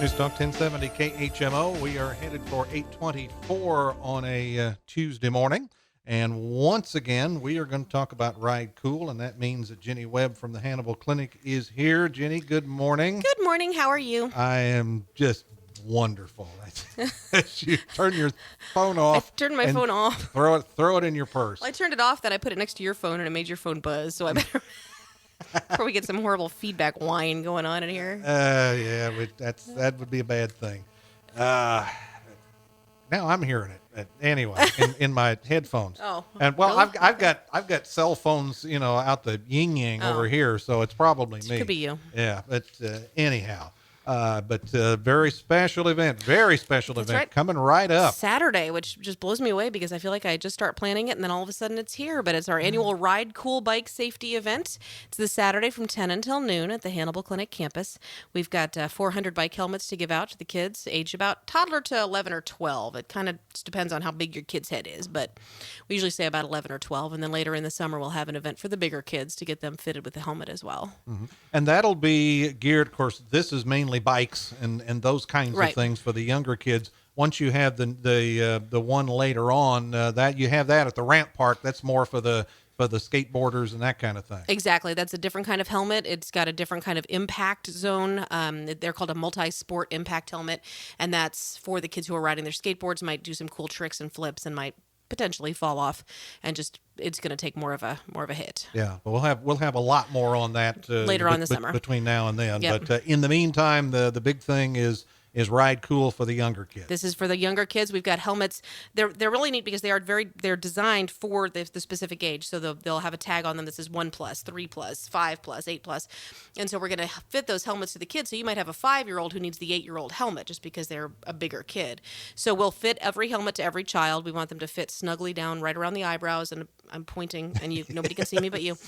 News Talk 1070 KHMO. We are headed for 824 on a Tuesday morning. And once again, we are going to talk about Ride Cool, and that means that Ginny Webb from the Hannibal Clinic is here. Ginny, good morning. Good morning. How are you? I am just wonderful. You turn your phone off. I turned my phone off. Throw it in your purse. Well, I turned it off, then I put it next to your phone, and it made your phone buzz. So I better before we get some horrible feedback whine going on in here. Yeah, that would be a bad thing. Now I'm hearing it. Anyway, in my headphones. Oh, and well, really? I've got cell phones, out the yin yang over here, so it's probably me. Could be you. Yeah, but anyhow. Very special event. Very special That's event right. coming right up. Saturday, which just blows me away because I feel like I just start planning it and then all of a sudden it's here. But it's our annual Ride Cool Bike Safety Event. It's this Saturday from 10 until noon at the Hannibal Clinic campus. We've got 400 bike helmets to give out to the kids, age about toddler to 11 or 12. It kind of just depends on how big your kid's head is, but we usually say about 11 or 12. And then later in the summer, we'll have an event for the bigger kids to get them fitted with the helmet as well. Mm-hmm. And that'll be geared, of course, this is mainly bikes and those kinds Right. of things for the younger kids. Once you have the one later on, that you have that at the ramp park, that's more for the skateboarders and that kind of thing. Exactly. That's a different kind of helmet. It's got a different kind of impact zone. They're called a multi-sport impact helmet, and that's for the kids who are riding their skateboards, might do some cool tricks and flips and might potentially fall off, and just it's going to take more of a hit. Yeah, but we'll have a lot more on that later on this summer between now and then. Yep. But in the meantime, the big thing is Ride Cool for the younger kids. This is for the younger kids. We've got helmets. They're really neat because they're designed for the specific age. So they'll have a tag on them that says 1+, 3+, 5+, 8+. And so we're going to fit those helmets to the kids. So you might have a 5-year-old who needs the 8-year-old helmet just because they're a bigger kid. So we'll fit every helmet to every child. We want them to fit snugly down right around the eyebrows, and I'm pointing, and nobody can see me but you.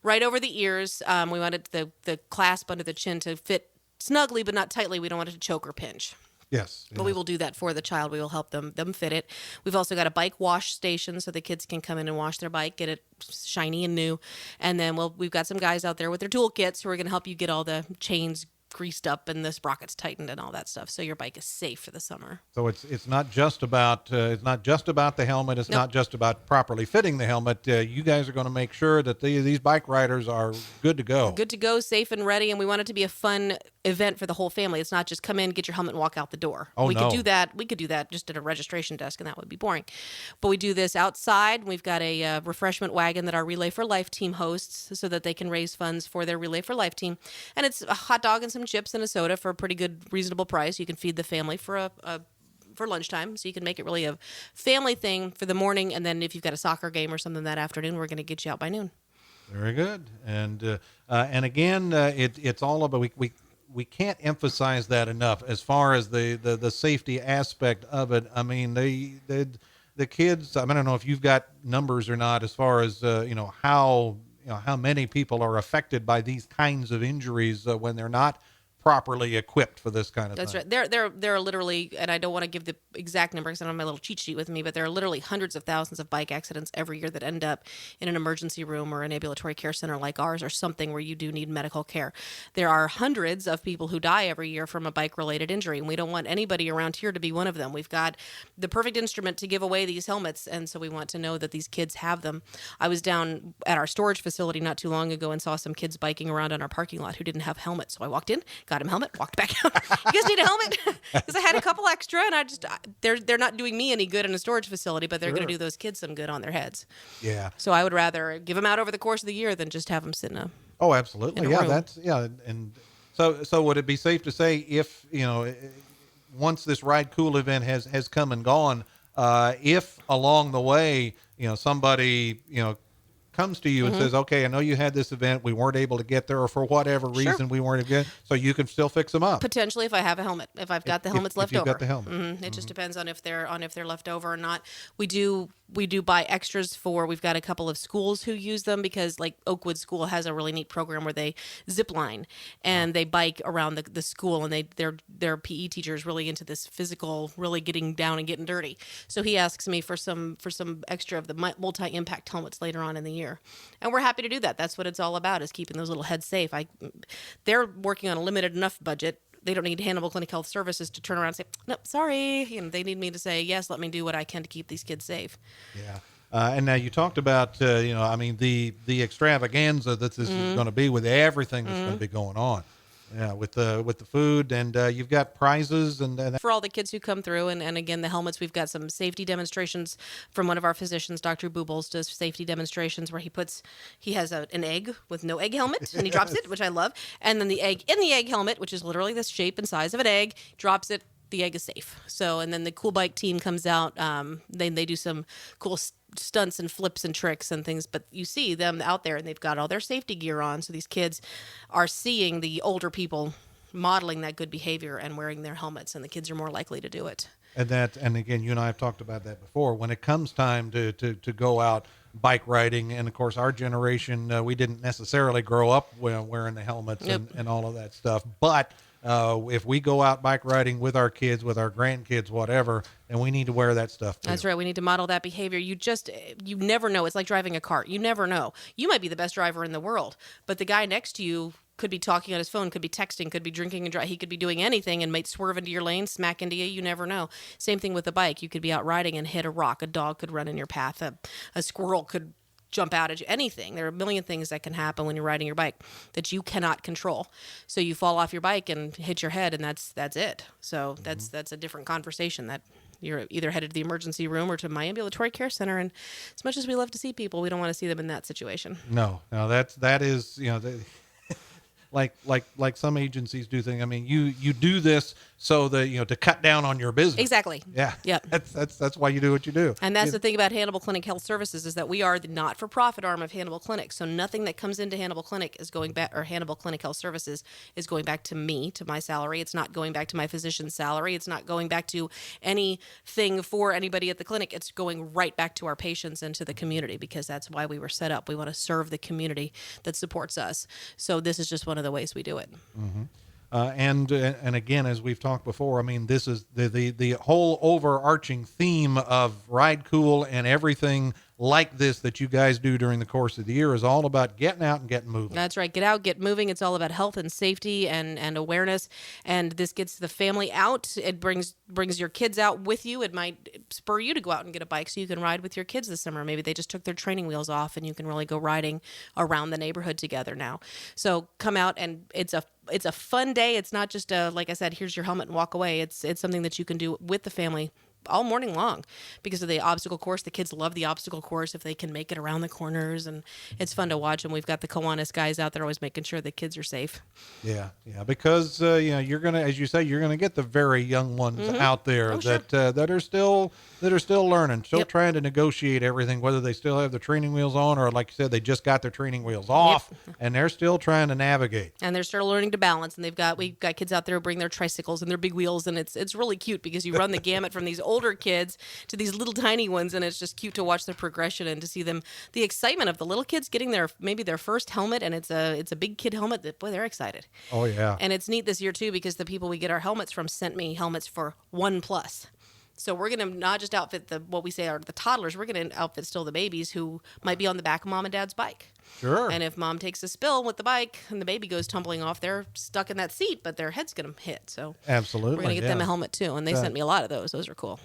Right over the ears. We wanted the clasp under the chin to fit snugly, but not tightly. We don't want it to choke or pinch. Yes. But we will do that for the child. We will help them fit it. We've also got a bike wash station so the kids can come in and wash their bike, get it shiny and new. And then we've got some guys out there with their toolkits who are going to help you get all the chains greased up and the sprockets tightened and all that stuff, so your bike is safe for the summer. So it's not just about the helmet. It's Nope. not just about properly fitting the helmet. You guys are going to make sure that these bike riders are good to go. Good to go, safe and ready, and we want it to be a fun event for the whole family. It's not just come in, get your helmet, and walk out the door. Oh, we no. could do that just at a registration desk, and that would be boring. But we do this outside. We've got a refreshment wagon that our Relay for Life team hosts so that they can raise funds for their Relay for Life team. And it's a hot dog and some chips and a soda for a pretty good, reasonable price. You can feed the family for lunchtime, so you can make it really a family thing for the morning. And then if you've got a soccer game or something that afternoon, we're going to get you out by noon. Very good. And again, it's all about we can't emphasize that enough as far as the safety aspect of it. I mean, the kids. I don't know if you've got numbers or not as far as how many people are affected by these kinds of injuries when they're not properly equipped for this kind of That's thing. right. There are literally, and I don't want to give the exact number because I don't have my little cheat sheet with me, but there are literally hundreds of thousands of bike accidents every year that end up in an emergency room or an ambulatory care center like ours or something where you do need medical care. There are hundreds of people who die every year from a bike-related injury, and we don't want anybody around here to be one of them. We've got the perfect instrument to give away these helmets, and so we want to know that these kids have them. I was down at our storage facility not too long ago and saw some kids biking around in our parking lot who didn't have helmets. So I walked in, got him a helmet, walked back out. You guys need a helmet? Because I had a couple extra, and they're not doing me any good in a storage facility, but they're Sure. going to do those kids some good on their heads. Yeah. So I would rather give them out over the course of the year than just have them sit in a. Oh, absolutely. in a Yeah, room. and so would it be safe to say if once this Ride Cool event has come and gone, if along the way somebody comes to you and says, okay, I know you had this event, we weren't able to get there, or for whatever reason we weren't able to get, so you can still fix them up. Potentially, if I have a helmet, if I've got the helmets left if you've over. got the helmet. It just depends on if they're left over or not. We do buy extras for. We've got a couple of schools who use them because, like Oakwood School has a really neat program where they zip line and they bike around the school, and their PE teacher is really into this physical, really getting down and getting dirty. So he asks me for some extra of the multi-impact helmets later on in the year, and we're happy to do that. That's what it's all about, is keeping those little heads safe. They're working on a limited enough budget they don't need Hannibal Clinic Health Services to turn around and say, nope, sorry. They need me to say, yes, let me do what I can to keep these kids safe. Yeah. And now you talked about, I mean, the extravaganza that this is going to be with everything that's going to be going on. Yeah, with the food, and you've got prizes and for all the kids who come through, and again, the helmets, we've got some safety demonstrations from one of our physicians. Dr. Boobles does safety demonstrations where he has an egg with no egg helmet, and he drops it, which I love, and then the egg in the egg helmet, which is literally the shape and size of an egg, drops it. The egg is safe. So, and then the cool bike team comes out. They do some cool stunts and flips and tricks and things, but you see them out there and they've got all their safety gear on. So these kids are seeing the older people modeling that good behavior and wearing their helmets, and the kids are more likely to do it. And again, you and I have talked about that before. When it comes time to go out bike riding, and of course our generation, we didn't necessarily grow up wearing the helmets and all of that stuff, but if we go out bike riding with our kids, with our grandkids, whatever, then we need to wear that stuff too. That's right. We need to model that behavior. You never know. It's like driving a car. You never know. You might be the best driver in the world, but the guy next to you could be talking on his phone, could be texting, could be drinking and driving. He could be doing anything and might swerve into your lane, smack into you. You never know. Same thing with the bike. You could be out riding and hit a rock. A dog could run in your path. A squirrel could jump out at you, anything. There are a million things that can happen when you're riding your bike that you cannot control. So you fall off your bike and hit your head, and that's it. So that's a different conversation. That you're either headed to the emergency room or to my ambulatory care center. And as much as we love to see people, we don't want to see them in that situation. No, that is, like some agencies do things. I mean, you do this so that, to cut down on your business. Exactly. Yeah. Yep. That's why you do what you do. And that's the thing about Hannibal Clinic Health Services is that we are the not-for-profit arm of Hannibal Clinic. So nothing that comes into Hannibal Clinic is going back, or Hannibal Clinic Health Services is going back to me, to my salary. It's not going back to my physician's salary. It's not going back to anything for anybody at the clinic. It's going right back to our patients and to the community, because that's why we were set up. We want to serve the community that supports us. So this is just one of the ways we do it. Mm-hmm. And again, as we've talked before, I mean, this is the whole overarching theme of Ride Cool and everything like this that you guys do during the course of the year is all about getting out and getting moving. That's right. Get out, get moving. It's all about health and safety and awareness. And this gets the family out. It brings your kids out with you. It might spur you to go out and get a bike so you can ride with your kids this summer. Maybe they just took their training wheels off and you can really go riding around the neighborhood together now. So come out, and it's a fun day. It's not just like I said, here's your helmet and walk away. It's something that you can do with the family all morning long because of the obstacle course. The kids love the obstacle course if they can make it around the corners, and it's fun to watch. And we've got the Kiwanis guys out there always making sure the kids are safe. Yeah, because you're gonna, as you say, you're gonna get the very young ones out there that are still learning, still trying to negotiate everything, whether they still have their training wheels on or, like you said, they just got their training wheels off, and they're still trying to navigate. And they're still learning to balance. And we've got kids out there who bring their tricycles and their big wheels, and it's really cute because you run the gamut from these older kids to these little tiny ones, and it's just cute to watch the progression and to see them, the excitement of the little kids getting maybe their first helmet, and it's a big kid helmet. That, boy, they're excited. Oh yeah. And it's neat this year too because the people we get our helmets from sent me helmets for 1+. So we're going to not just outfit what we say are the toddlers. We're going to outfit still the babies who might be on the back of mom and dad's bike. Sure. And if mom takes a spill with the bike and the baby goes tumbling off, they're stuck in that seat, but their head's going to hit. So absolutely, we're going to get them a helmet too. And they sent me a lot of those. Those are cool.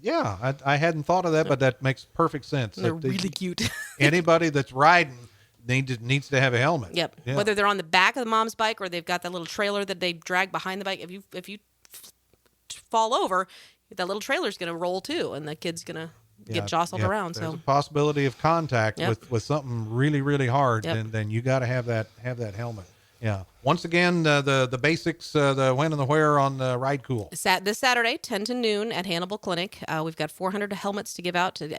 Yeah, I hadn't thought of that, but that makes perfect sense. They're really cute. Anybody that's riding needs to have a helmet. Yep. Yeah. Whether they're on the back of the mom's bike or they've got that little trailer that they drag behind the bike, if you fall over, that little trailer's going to roll too, and the kid's going to get jostled around. There's so a possibility of contact with something really, really hard, and then you got to have that helmet. Yeah. Once again, the basics, the when and the where on Ride Cool. This Saturday, 10 to noon at Hannibal Clinic. We've got 400 helmets to give out to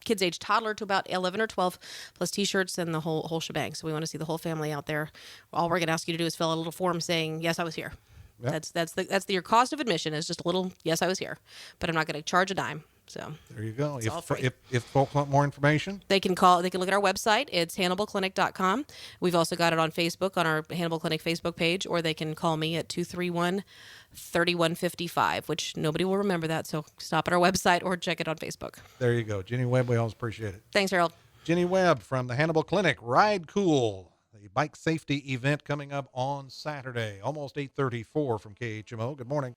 kids age toddler to about 11 or 12, plus T-shirts and the whole shebang. So we want to see the whole family out there. All we're going to ask you to do is fill out a little form saying, yes, I was here. Yep. That's your cost of admission is just a little, yes, I was here, but I'm not going to charge a dime. So there you go. If folks want more information, they can look at our website. It's HannibalClinic.com. We've also got it on Facebook on our Hannibal Clinic Facebook page, or they can call me at 231-3155, which nobody will remember that. So stop at our website or check it on Facebook. There you go. Ginny Webb, we always appreciate it. Thanks, Harold. Ginny Webb from the Hannibal Clinic, Ride Cool. bike safety event coming up on Saturday, almost 8:34 from KHMO. Good morning.